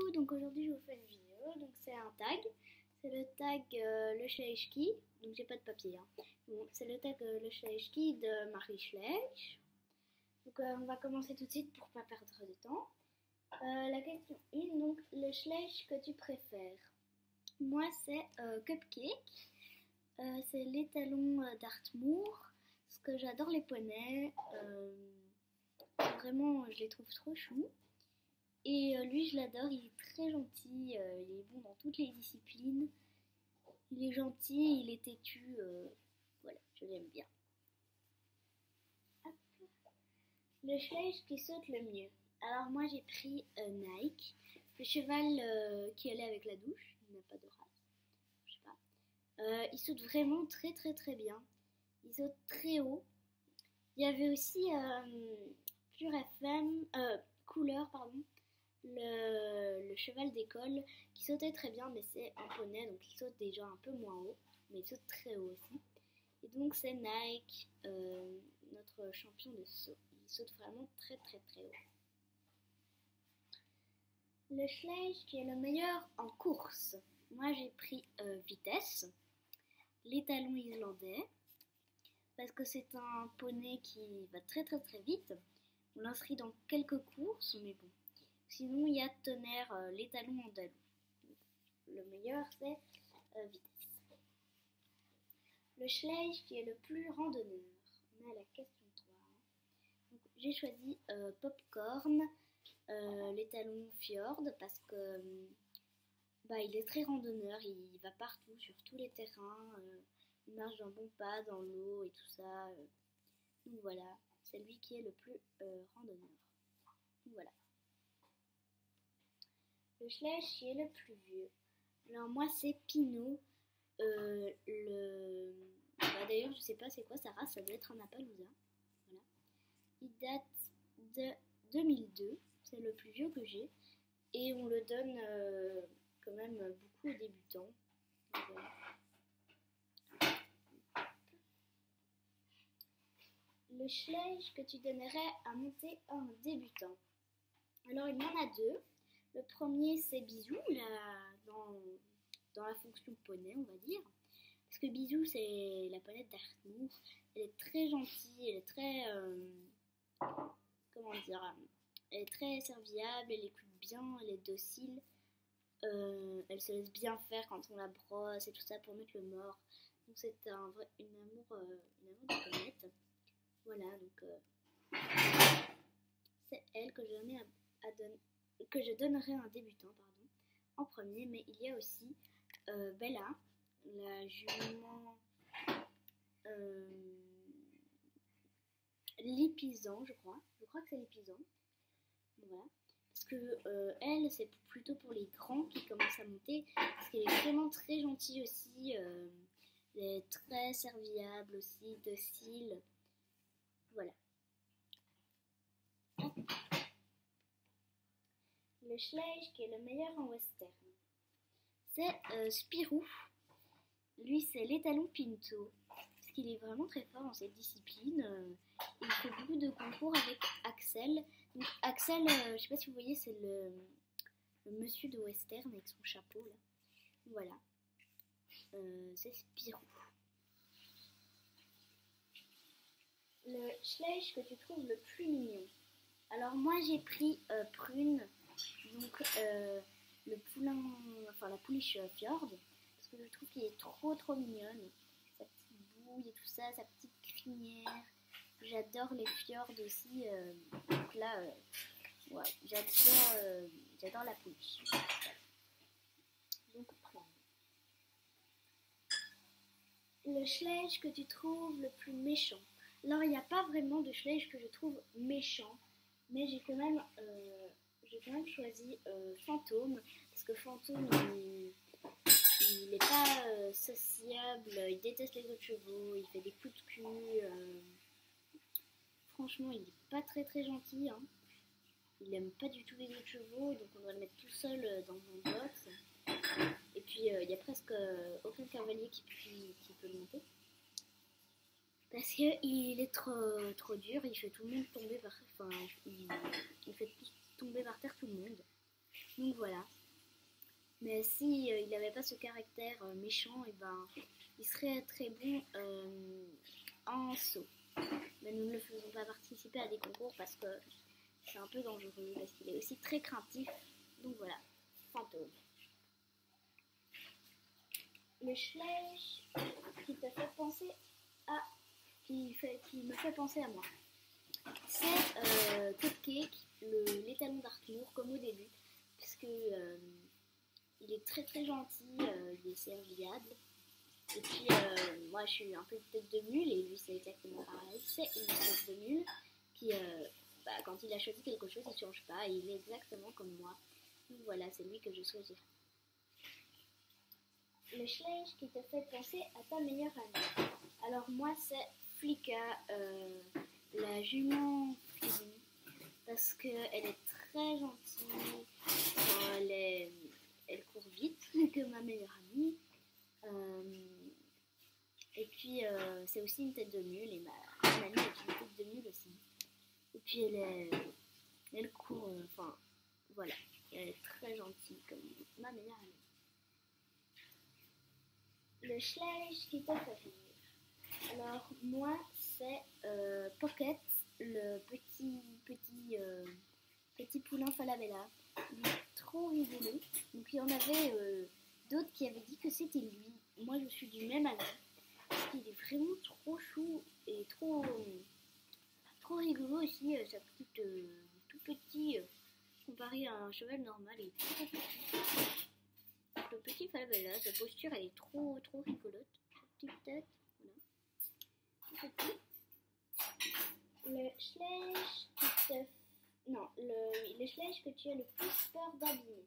Coucou, donc aujourd'hui je vous fais une vidéo, donc c'est un tag, c'est le tag le Schleich, donc j'ai pas de papier, hein. Bon, c'est le tag le Schleich de Marie Schleich. Donc on va commencer tout de suite pour pas perdre de temps. La question 1, donc le Schleich que tu préfères. Moi c'est Cupcake, c'est l'étalon d'Artmoor, parce que j'adore les poneys, vraiment je les trouve trop choux. Et lui, je l'adore, il est très gentil, il est bon dans toutes les disciplines. Il est gentil, il est têtu, voilà, je l'aime bien. Hop. Le Schleich qui saute le mieux. Alors moi j'ai pris Nike, le cheval qui allait avec la douche, il n'a pas de race, je sais pas. Il saute vraiment très très très bien, il saute très haut. Il y avait aussi Pure FM, Couleur, pardon. Le cheval d'école qui sautait très bien, mais c'est un poney, donc il saute déjà un peu moins haut, mais il saute très haut aussi. Et donc c'est Nike, notre champion de saut. Il saute vraiment très très très haut. Le Schleich qui est le meilleur en course. Moi j'ai pris Vitesse, l'étalon islandais, parce que c'est un poney qui va très très très vite. On l'inscrit dans quelques courses, mais bon. Sinon, il y a Tonnerre, l'étalon andalou. Le meilleur, c'est Vitesse. Le Schleich qui est le plus randonneur. On a la question 3. J'ai choisi Popcorn, l'étalon Fjord, parce que il est très randonneur. Il va partout, sur tous les terrains. Il marche d'un bon pas dans l'eau et tout ça. Donc voilà, c'est lui qui est le plus randonneur. Donc voilà. Le Schleich qui est le plus vieux. Alors moi c'est Pinot. D'ailleurs je sais pas c'est quoi sa race, ça doit être un Appaloosa. Voilà. Il date de 2002, c'est le plus vieux que j'ai. Et on le donne quand même beaucoup aux débutants. Voilà. Le Schleich que tu donnerais à monter à un débutant. Alors il y en a deux. Le premier c'est Bisou, dans la fonction poney on va dire. Parce que Bisou c'est la poney d'Artmoor. Elle est très gentille, elle est très... comment dire, elle est très serviable, elle écoute bien, elle est docile. Elle se laisse bien faire quand on la brosse et tout ça pour mettre le mort. Donc c'est une amour de ponette. Voilà, donc c'est elle que je donnerai à un débutant, pardon, en premier. Mais il y a aussi Bella, la jument Lipizzan, je crois. Je crois que c'est Lipizzan. Voilà. Parce que elle, c'est plutôt pour les grands qui commencent à monter. Parce qu'elle est vraiment très gentille aussi. Elle est très serviable aussi, docile. Voilà. Le Schleich qui est le meilleur en western. C'est Spirou. Lui, c'est l'étalon Pinto. Parce qu'il est vraiment très fort dans cette discipline. Il fait beaucoup de concours avec Axel. Donc Axel, je sais pas si vous voyez, c'est le monsieur de western avec son chapeau là. Voilà. C'est Spirou. Le Schleich que tu trouves le plus mignon. Alors moi j'ai pris Prune, donc la pouliche Fjord, parce que je trouve qu'il est trop trop mignonne. Sa petite bouille et tout ça, sa petite crinière. J'adore les fjords aussi, donc là, ouais, j'adore la pouliche. Donc Prune. Le Schleich que tu trouves le plus méchant. Alors il n'y a pas vraiment de Schleich que je trouve méchant, mais j'ai quand même choisi Fantôme, parce que Fantôme il n'est pas sociable, il déteste les autres chevaux, il fait des coups de cul, franchement il n'est pas très très gentil, hein. Il n'aime pas du tout les autres chevaux, donc on doit le mettre tout seul dans un box. Et puis il n'y a presque aucun cavalier qui peut le monter. Parce qu'il est trop dur, il fait tout le monde tomber il fait tomber par terre tout le monde. Donc voilà. Mais si il n'avait pas ce caractère méchant, et ben, il serait très bon en saut. Mais nous ne le faisons pas participer à des concours parce que c'est un peu dangereux, parce qu'il est aussi très craintif. Donc voilà, fantôme. Le Schleich qui te fait penser à... qui me fait penser à moi. C'est Cupcake, l'étalon d'Arthur, comme au début, puisque il est très très gentil, il est serviable. Et puis moi je suis un peu une tête de mule et lui c'est exactement pareil. C'est une tête de mule qui, quand il a choisi quelque chose, il ne change pas et il est exactement comme moi. Donc voilà, c'est lui que je choisirai. Le Schleich qui te fait penser à ta meilleure amie. Alors moi c'est Flicka, la jument Flibi, parce qu'elle est très gentille, elle court vite que ma meilleure amie. Et puis c'est aussi une tête de mule et ma amie est une tête de mule aussi. Et puis elle court, enfin voilà, elle est très gentille comme ma meilleure amie. Le Schleich qui te fait rire. Alors moi c'est Pocket, le petit poulain Falabella. Il est trop rigolo. Donc il y en avait d'autres qui avaient dit que c'était lui. Moi je suis du même avis. Il est vraiment trop chou et trop rigolo aussi. Sa petite tout petit comparé à un cheval normal, il est trop petit. Le petit Falabella, sa posture elle est trop rigolote. Sa petite tête, voilà. Le Schleich qui te... Non, le Schleich que tu as le plus peur d'abîmer.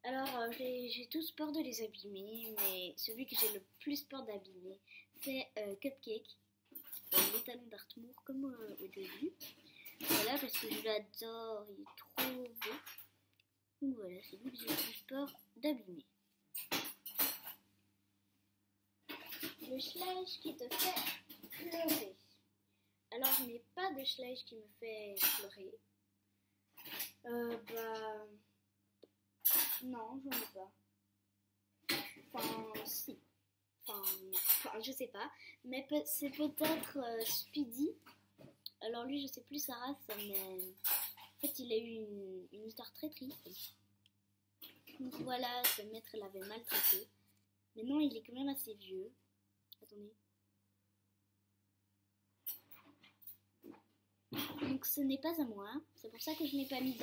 Alors, j'ai tous peur de les abîmer, mais celui que j'ai le plus peur d'abîmer, c'est Cupcake, l'étalon d'Arthur, comme au début. Voilà, parce que je l'adore, il est trop beau. Donc voilà, c'est lui que j'ai le plus peur d'abîmer. Le Schleich qui te fait pleurer. Alors, je n'ai pas de Schleich qui me fait pleurer. Non, j'en ai pas. Enfin, si. Enfin, je sais pas. Mais c'est peut-être Speedy. Alors lui, je sais plus sa race, mais en fait, il a eu une histoire très triste. Donc voilà, ce maître l'avait maltraité. Mais non, il est quand même assez vieux. Attendez. Donc ce n'est pas à moi. C'est pour ça que je n'ai pas mis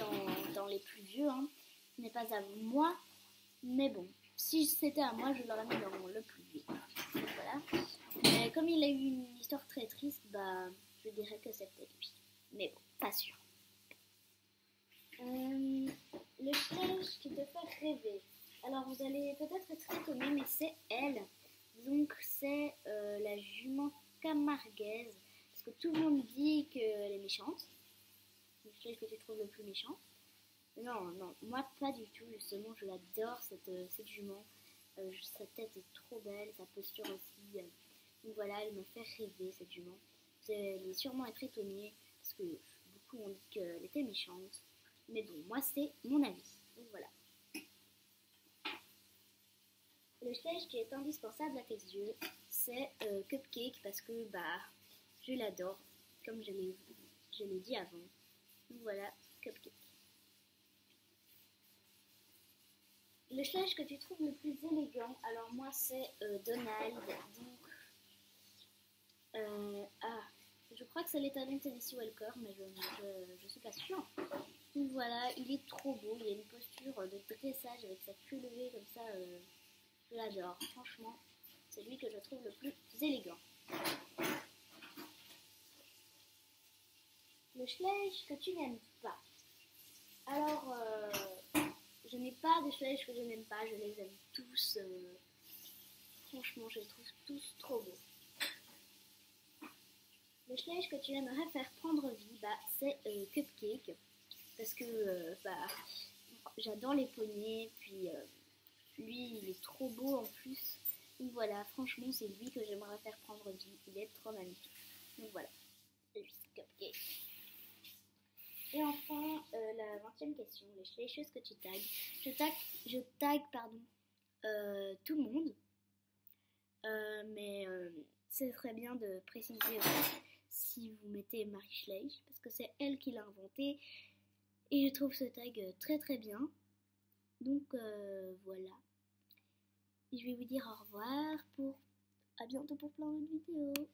dans les plus vieux. Hein. Ce n'est pas à moi. Mais bon, si c'était à moi, je l'aurais mis dans le plus vieux. Donc voilà. Mais comme il a eu une histoire très triste, je dirais que c'est peut-être lui. Mais bon, pas sûr. Le Schleich qui te fait rêver. Alors vous allez peut-être être étonné, mais c'est elle. Donc c'est la jument camarguaise. Parce que tout le monde dit qu'elle est méchante. Le Schleich que tu trouves le plus méchant. Non, moi pas du tout. Justement, je l'adore cette jument. Sa tête est trop belle, sa posture aussi. Donc voilà, elle me fait rêver cette jument. Vous allez sûrement être étonnés parce que beaucoup ont dit qu'elle était méchante. Mais bon, moi c'est mon avis. Donc voilà. Le Schleich qui est indispensable à tes yeux, c'est Cupcake parce que je l'adore, comme je l'ai dit avant. Donc voilà, Cupcake. Le Schleich que tu trouves le plus élégant, alors moi c'est Donald. Donc, je crois que c'est l'étalon de Tennessee Walker, mais je suis pas sûre. Donc voilà, il est trop beau, il a une posture de dressage avec sa queue levée comme ça, je l'adore. Franchement, c'est lui que je trouve le plus élégant. Le Schleich que tu n'aimes pas. Alors, je n'ai pas de Schleich que je n'aime pas, je les aime tous. Franchement, je les trouve tous trop beaux. Le Schleich que tu aimerais faire prendre vie, c'est Cupcake. Parce que j'adore les poneys, puis lui il est trop beau en plus. Donc voilà, franchement c'est lui que j'aimerais faire prendre vie, il est trop magnifique. Donc voilà, c'est lui, Cupcake. Et enfin, la 20e question, les choses que tu tags. Je tag tout le monde, mais c'est très bien de préciser aussi si vous mettez Marie Schleich, parce que c'est elle qui l'a inventé, et je trouve ce tag très très bien. Donc voilà. Et je vais vous dire au revoir à bientôt pour plein d'autres vidéos.